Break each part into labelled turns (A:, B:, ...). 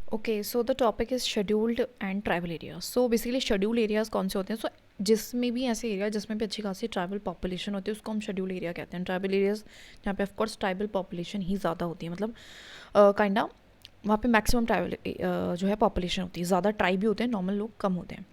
A: Okay, so the topic is scheduled and tribal areas. So basically scheduled areas कौन से होते हैं? सो जिसमें भी ऐसे एरिया जिसमें भी अच्छी खासी ट्राइबल पॉपुलेशन होती है उसको हम शेड्यूल एरिया कहते हैं। ट्राइबल एरियाज जहाँ पे ऑफकोर्स ट्राइबल पॉपुलेशन ही ज़्यादा होती है, मतलब काइंडा वहाँ पे मैक्सिमम ट्राइबल जो है पॉपुलेशन होती है, ज़्यादा ट्राइब भी होते हैं, नॉर्मल लोग कम होते हैं।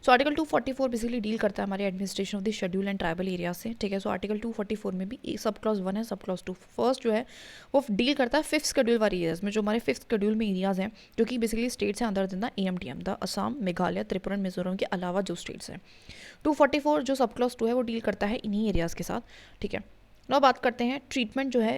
A: सो आर्टिकल 244 बेसिकली डील करता है हमारे administration of the schedule and tribal area से, ठीक है। सो आर्टिकल 244 में भी सब क्लॉज 1 है, सब क्लॉज 2। फर्स्ट जो है वो डील करता है फिफ्थ शेड्यूल वाली एरियाज में, जो हमारे फिफ्थ शेड्यूल में एरियाज हैं जो कि बेसिकली स्टेट्स हैं अंदर दिन the AMTM, the Assam, Meghalaya, Tripura, Mizoram के अलावा जो स्टेट्स हैं। 244 जो सब क्लॉज 2 है वो डील करता है इन्हीं एरियाज़ के साथ, ठीक है। now बात करते हैं ट्रीटमेंट जो है,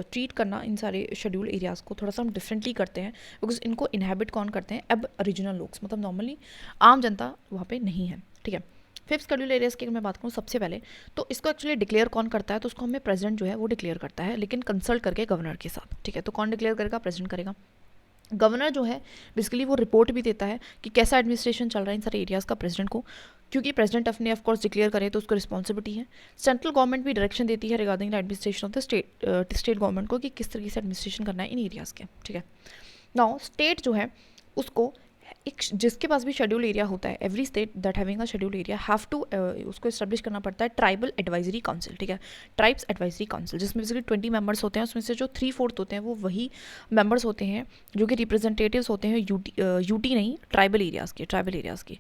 A: ट्रीट करना इन सारे शेड्यूल एरियाज़ को थोड़ा सा हम डिफरेंटली करते हैं, बिकॉज इनको इनहेबिट कौन करते हैं? अब ओरिजिनल लोग, मतलब नॉर्मली आम जनता वहाँ पे नहीं है, ठीक है। फिफ्थ शेड्यूल एरियाज़ की अगर मैं बात करूँ सबसे पहले, तो इसको एक्चुअली डिक्लेयर कौन करता है? तो उसको हमें प्रेसिडेंट जो है वो डिक्लेयर करता है, लेकिन कंसल्ट करके गवर्नर के साथ, ठीक है। तो कौन डिक्लेयर करेगा? प्रेसिडेंट करेगा। गवर्नर जो है बेसिकली वो रिपोर्ट भी देता है कि कैसा एडमिनिस्ट्रेशन चल रहा है इन सारे एरियाज़ का प्रेसिडेंट को, क्योंकि प्रेसिडेंट अपने ऑफ कोर्स डिक्लेयर करे तो उसको रिस्पॉन्सिबिलिटी है। सेंट्रल गवर्नमेंट भी डायरेक्शन देती है regarding the administration of the state government को कि किस तरीके से एडमिनिस्ट्रेशन करना है इन एरियाज़ के, ठीक है। नाउ स्टेट जो है उसको एक जिसके पास भी शेड्यूल एरिया होता है, every state that having a schedule area have to उसको इस्टेब्लिश करना पड़ता है ट्राइबल एडवाइजरी काउंसिल, ठीक है। ट्राइब्स एडवाइजरी काउंसिल जिसमें बेसिकली 20 मेंबर्स होते हैं, उसमें से जो 3/4 होते हैं वो वही मेंबर्स होते हैं जो कि रिप्रेजेंटेटिव्स होते हैं यूटी नहीं, ट्राइबल एरियाज़ के।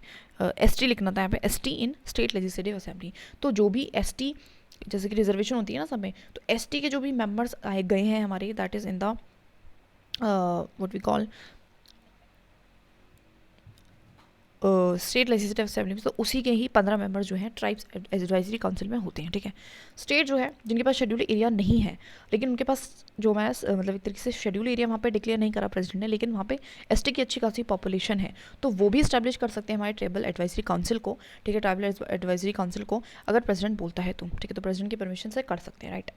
A: ST लिखना था यहाँ पे, ST इन स्टेट लेजिस्लेटिव असेंबली। तो जो भी ST जैसे कि रिजर्वेशन होती है ना सब में, तो ST के जो भी मेंबर्स आए गए हैं हमारे, that is in the what we call state legislative assembly में, तो उसी के ही 15 मेंबर जो हैं ट्राइब्स एडवाइजरी काउंसिल में होते हैं, ठीक है। स्टेट जो है जिनके पास शेड्यूल एरिया नहीं है, लेकिन उनके पास जो मैं मतलब एक तरीके से शेड्यूल एरिया वहाँ पे डिक्लेयर नहीं करा प्रेसिडेंट ने, लेकिन वहाँ पे ST की अच्छी खासी पॉपुलेशन है, तो वो भी इस्टेब्लिश कर सकते हैं हमारे ट्राइबल एडवाइजरी काउंसिल को, ठीक है। ट्राइबल एडवाइजरी काउंसिल को अगर प्रेसिडेंट बोलता है तो, ठीक है, तो प्रेसिडेंट की परमिशन से कर सकते हैं, राइट।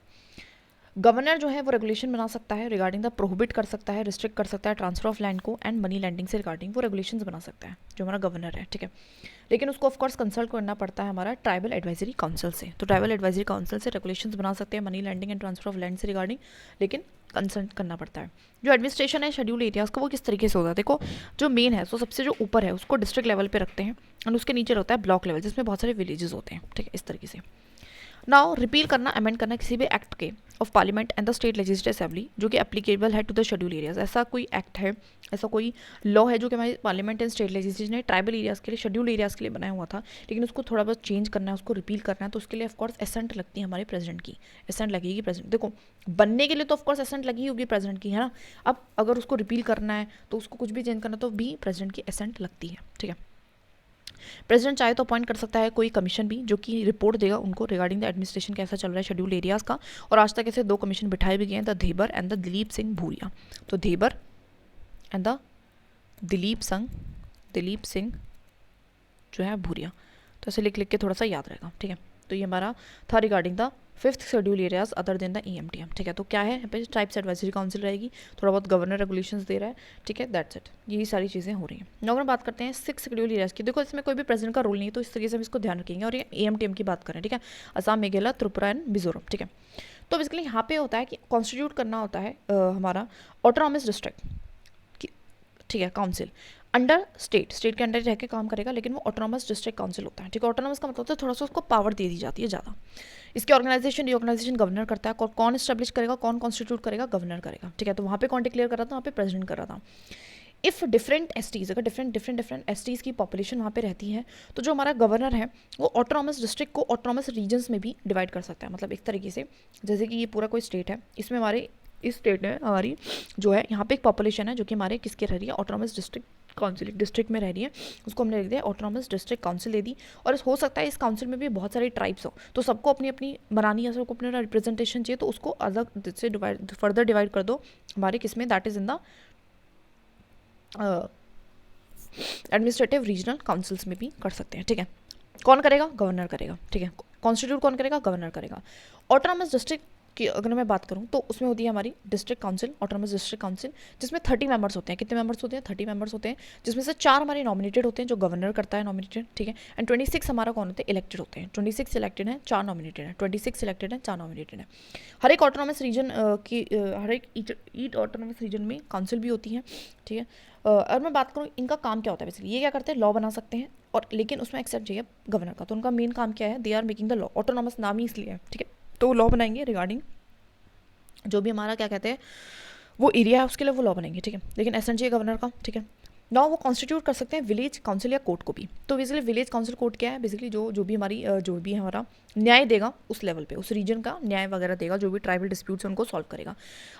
A: गवर्नर जो है वो रेगुलेशन बना सकता है रिगार्डिंग द प्रोहिबिट कर सकता है, रिस्ट्रिक्ट कर सकता है ट्रांसफर ऑफ लैंड को, एंड मनी लैंडिंग से रिगार्डिंग वो रेगुलेशंस बना सकता है जो हमारा गवर्नर है, ठीक है। लेकिन उसको ऑफकोर्स कंसल्ट करना पड़ता है हमारा ट्राइबल एडवाइजरी काउंसिल से। तो ट्राइबल एडवाइजरी काउंसिल से रेगुलेशंस बना सकते हैं money lending and transfer of land से रिगार्डिंग, लेकिन कंसल्ट करना पड़ता है। जो एडमिनिस्ट्रेशन है शेड्यूल एरियाज़ का वो किस तरीके से होता है? देखो, जो मेन है तो सबसे जो ऊपर है उसको डिस्ट्रिक्ट लेवल पे रखते हैं, एंड उसके नीचे रहता है ब्लॉक लेवल जिसमें बहुत सारे विलेजेस होते हैं, ठीक है, इस तरीके से। नाउ रिपील करना, अमेंड करना किसी भी एक्ट के of parliament and the state legislative assembly जो कि एप्लीकेबल है टू द शेड्यूल एरियाज। ऐसा कोई एक्ट है, ऐसा कोई लॉ है जो कि हमारे पार्लियामेंट एंड स्टेट लेजिस्लेचर ने ट्राइबल एरियाज़ के लिए, शेड्यूल एरियाज़ के लिए बनाया हुआ था, लेकिन उसको थोड़ा बहुत चेंज करना है, उसको रिपील करना है, तो उसके लिए ऑफकोर्स एसेंट लगती है हमारे प्रेसिडेंट की। एसेंट लगेगी प्रेसिडेंट, देखो बनने के लिए तो ऑफकोर्स एसेंट लगी होगी प्रेसिडेंट की, है ना। अब अगर उसको रिपील करना है तो उसको कुछ भी चेंज करना तो भी प्रेसिडेंट की एसेंट लगती है, ठीक है। प्रेसिडेंट चाहे तो अपॉइंट कर सकता है कोई कमीशन भी जो कि रिपोर्ट देगा उनको रिगार्डिंग द एडमिनिस्ट्रेशन कैसा चल रहा है शेड्यूल एरियाज़ का, और आज तक ऐसे 2 कमीशन बिठाए भी गए हैं, the Dhebar and the Dilip Singh Bhuria. तो धेबर एंड द दिलीप सिंह जो है भूरिया, तो ऐसे लिख लिख के थोड़ा सा याद रहेगा, ठीक है। तो ये हमारा था regarding the fifth schedule areas other than the EMTM, ठीक है। तो क्या है यहाँ पे ट्राइब्स एडवाइजरी काउंसिल रहेगी, थोड़ा बहुत गवर्नर रेगुलेशंस दे रहा है, ठीक है, दैट्स इट। यही सारी चीज़ें हो रही हैं। नौ बात करते हैं सिक्स शेड्यूल एरियाज की। देखो इसमें कोई भी प्रेसिडेंट का रोल नहीं है, तो इस तरीके से हम इसको ध्यान रखेंगे, और ये EMTM की बात करें, ठीक है, असम, मेघालय, त्रिपुरा एंड मिजोरम, ठीक है। तो बेसिकली यहाँ पे होता है कि कॉन्स्टिट्यूट करना होता है हमारा ऑटोनॉमस डिस्ट्रिक्ट, ठीक है, काउंसिल अंडर स्टेट के अंडर रह के काम करेगा, लेकिन वो ऑटोनॉमस डिस्ट्रिक्ट काउंसिल होता है, ठीक है। ऑटोनॉमस का मतलब होता है थोड़ा सा उसको पावर दे दी जाती है ज़्यादा। इसकी ऑर्गेनाइजेशन रीऑर्गेनाइजेशन गवर्नर करता है, कौन इस्टेब्लिश करेगा, कौन कॉन्स्टिट्यूट करेगा, गवर्नर करेगा, ठीक है। तो वहाँ पे कौन डिक्लेयर कर रहा था? वहाँ पे प्रेसिडेंट कर रहा था। इफ़ डिफरेंट STs, अगर डिफरेंट STs की पॉपुलेशन वहाँ पे रहती है, तो जो हमारा गवर्नर है वो ऑटोनॉमस डिस्ट्रिक्ट को ऑटोनॉमस रीजन्स में भी डिवाइड कर सकता है। मतलब एक तरीके से जैसे कि ये पूरा कोई स्टेट है, इसमें हमारे इस स्टेट में हमारी जो है यहाँ पे एक पॉपुलेशन है जो कि हमारे किसके रह रही है? ऑटोनॉमस डिस्ट्रिक्ट काउंसिल डिस्ट्रिक्ट में रह रही है, उसको हमने लिख दिया ऑटोनॉमस डिस्ट्रिक्ट काउंसिल दे दी। और हो सकता है इस काउंसिल में भी बहुत सारी ट्राइब्स हो, तो सबको अपनी अपनी बनानी है, सबको अपना रिप्रेजेंटेशन चाहिए, तो उसको अलग से फर्दर डिवाइड कर दो हमारे किसमें, that is in the administrative regional councils में भी कर सकते हैं, ठीक है। कौन करेगा? गवर्नर करेगा, ठीक है। कॉन्स्टिट्यूट कौन करेगा? गवर्नर करेगा। ऑटोनॉमस डिस्ट्रिक्ट की अगर मैं बात करूँ तो उसमें होती है हमारी district council, autonomous district council, जिसमें 30 मेंबर्स होते हैं। कितने मेंबर्स होते हैं? 30 मेंबर्स होते हैं, जिसमें से 4 हमारे नॉमिनेटेड होते हैं, जो गवर्नर करता है नॉमिनेटेड, ठीक है, एंड 26 हमारा कौन होते हैं? इलेक्टेड होते हैं। 26 सिलेक्टेड हैं, 4 नॉमिनेटेड हैं, 26 सिलेक्टेड हैं, 4 नॉमिनेटेड हैं। हर एक ऑटोनोमस रीजन की हर एक ईच ऑटोनोमस रीजन में काउंसिल भी होती है, ठीक है। और मैं बात करूँ इनका काम क्या होता है, बेसिकली ये क्या करते हैं? लॉ बना सकते हैं, और लेकिन उसमें एक्सेप्ट चाहिए गवर्नर का। तो उनका मेन काम क्या है? They are making the law. Autonomous नाम ही इसलिए है, ठीक है। तो लॉ बनाएंगे रिगार्डिंग जो भी हमारा क्या कहते हैं वो एरिया है, उसके लिए वो लॉ बनेंगे, ठीक है। लेकिन एसेंट चाहिए गवर्नर का, ठीक है। ना वो कॉन्स्टिट्यूट कर सकते हैं विलेज काउंसिल या कोर्ट को भी। तो बेसिकली विलेज काउंसिल कोर्ट क्या है? बेसिकली जो भी हमारी जो भी हमारा न्याय देगा उस लेवल पे, उस रीजन का न्याय वगैरह देगा, जो भी ट्राइबल डिस्प्यूट्स हैं उनको सॉल्व करेगा।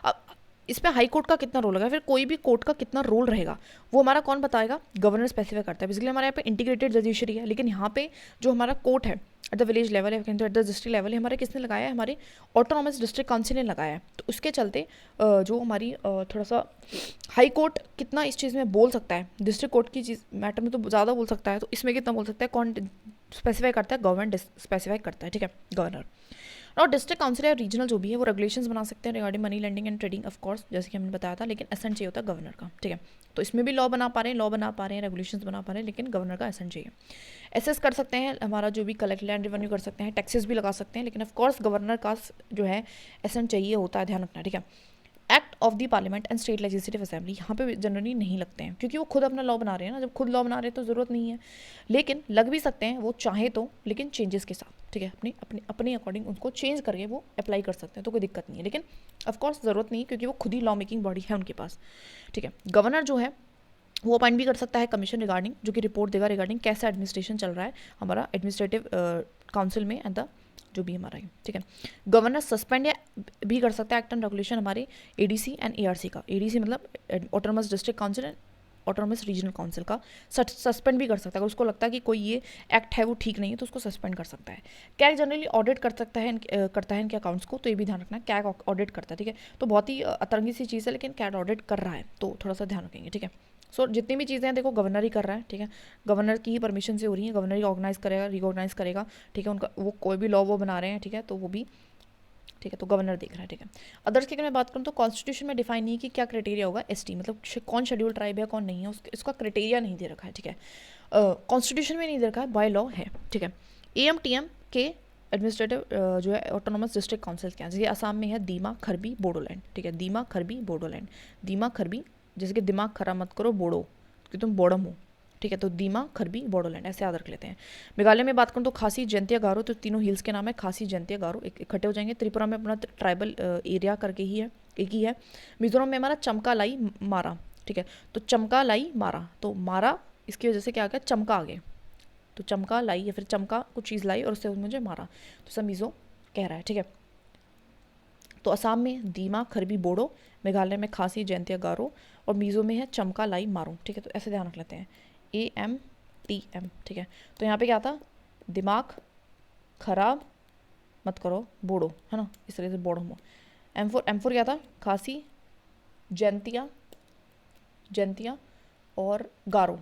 A: अब इसमें हाई कोर्ट का कितना रोल होगा, फिर कोई भी कोर्ट का कितना रोल रहेगा, वो हमारा कौन बताएगा? गवर्नर स्पेसिफाई करता है। बेसिकली हमारे यहाँ पे इंटीग्रेटेड जुडिशरी है, लेकिन यहाँ पे जो हमारा कोर्ट है एट द विलेज लेवल है, एट द डिस्ट्रिक्ट लेवल है, हमारे किसने लगाया है? हमारे ऑटोनॉमस डिस्ट्रिक्ट काउंसिल ने लगाया है। तो उसके चलते जो हमारी थोड़ा सा हाई कोर्ट कितना इस चीज़ में बोल सकता है, डिस्ट्रिक्ट कोर्ट की चीज़ मैटर में तो ज़्यादा बोल सकता है, तो इसमें कितना बोल सकता है? कौन स्पेसिफाई करता है? गवर्नमेंट स्पेसिफाई करता है, ठीक है, गवर्नर। और डिस्ट्रिक्ट काउंसिल या रीजनल जो भी है वो रेगुलेशंस बना सकते हैं regarding money lending and trading, of course, जैसे कि हमने बताया था, लेकिन एसेंट चाहिए होता है गवर्नर का, ठीक है। तो इसमें भी लॉ बना पा रहे हैं, रेगुलेशंस बना पा रहे हैं, लेकिन गवर्नर का एसेंट चाहिए। एसेस कर सकते हैं हमारा जो भी कलेक्ट लैंड रेवेन्यू कर सकते हैं, टैक्सेस भी लगा सकते हैं, लेकिन ऑफ कोर्स गवर्नर का जो है एसेंट चाहिए होता है, ध्यान रखना, ठीक है। Act of the parliament and state legislative assembly यहाँ पे जनरली नहीं लगते हैं, क्योंकि वो खुद अपना लॉ बना रहे हैं ना। जब खुद लॉ बना रहे हैं तो ज़रूरत नहीं है, लेकिन लग भी सकते हैं वो चाहे तो, लेकिन चेंजेस के साथ, ठीक है, अपने अकॉर्डिंग उनको चेंज करके वो अप्लाई कर सकते हैं, तो कोई दिक्कत नहीं है। लेकिन ऑफकोर्स ज़रूरत नहीं है, क्योंकि वो खुद ही लॉ मेकिंग बॉडी है उनके पास, ठीक है। गवर्नर जो है वो अपॉइंट भी कर सकता है कमीशन रिगार्डिंग, जो कि रिपोर्ट देगा रिगार्डिंग कैसा एडमिनिस्ट्रेशन चल रहा है हमारा एडमिनिस्ट्रेटिव काउंसिल में एंड द जो भी हमारा है, ठीक है। गवर्नर सस्पेंड या भी कर सकता है एक्ट एंड रेगुलेशन हमारे एडीसी एंड एआरसी का। एडीसी मतलब autonomous district council and autonomous regional council का सस्पेंड भी कर सकता है। अगर उसको लगता है कि कोई ये एक्ट है वो ठीक नहीं है तो उसको सस्पेंड कर सकता है। कैग जनरली ऑडिट कर सकता है करता है इनके अकाउंट्स को, तो ये भी ध्यान रखना, कैग ऑडिट करता है, ठीक है। तो बहुत ही अतरंगी सी चीज़ है, लेकिन कैग ऑडिट कर रहा है, तो थोड़ा सा ध्यान रखेंगे, ठीक है। सो जितनी भी चीज़ें हैं देखो गवर्नर ही कर रहा है, ठीक है। गवर्नर की ही परमिशन से हो रही है, गवर्नर ही ऑर्गेनाइज करेगा, रिकॉर्गनाइज करेगा, ठीक है। उनका वो कोई भी लॉ वो बना रहे हैं, ठीक है, तो वो भी, ठीक है, तो गवर्नर देख रहा है, ठीक है। अदर्स की अगर मैं बात करूँ तो कॉन्स्टिट्यूशन में डिफाइन नहीं है कि क्या क्राइटेरिया होगा एसटी, मतलब कौन शेड्यूल ट्राइब है कौन नहीं है, उसका क्राइटेरिया नहीं दे रखा है, ठीक है। कॉन्स्टिट्यूशन में नहीं दे रखा है, बाय लॉ है, ठीक है। एएमटीएम के एडमिनिस्ट्रेटिव जो है ऑटोनोमस डिस्ट्रिक्ट काउंसिल के हैं, जैसे असम में है दीमा खरबी बोडोलैंड, ठीक है, दीमा खरबी बोडोलैंड, दीमा खरबी, जैसे कि दिमाग खराब मत करो बोडो, कि तुम बोडम हो, ठीक है, तो दीमा खरबी बोडोलैंड ऐसे याद रख लेते हैं। मेघालय में बात करूँ तो खासी जयंतिया गारो, तो तीनों हिल्स के नाम है खासी जयंतिया गारो, इकट्ठे हो जाएंगे। त्रिपुरा में अपना ट्राइबल एरिया करके ही है, एक ही है। मिजोरम में हमारा चमका लाई मारा, ठीक है, तो चमका लाई मारा, तो मारा इसकी वजह से क्या आ गया? चमका आ गया, तो चमका लाई या फिर चमका कुछ चीज़ लाई और उससे मुझे मारा, तो सब मिजो कह रहा है, ठीक है। तो असम में दीमा खरबी बोडो, मेघालय में खासी जयंतिया गारो, और मिजो में है चमका लाई मारो, ठीक है। तो ऐसे ध्यान रख लेते हैं, AMTM, ठीक है। तो यहाँ पे क्या था? दिमाग खराब मत करो बोडो, है ना, इस तरह से बोडो हो। M4 क्या था? खासी जयंतिया और गारो,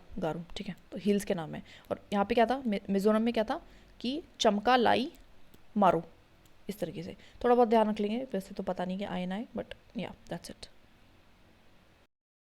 A: ठीक है, तो हिल्स के नाम है। और यहाँ पे क्या था? मिजोरम में क्या था कि चमका लाई मारो, इस तरीके से थोड़ा बहुत ध्यान रख लेंगे, वैसे तो पता नहीं कि आए ना आए, बट या दैट्स इट।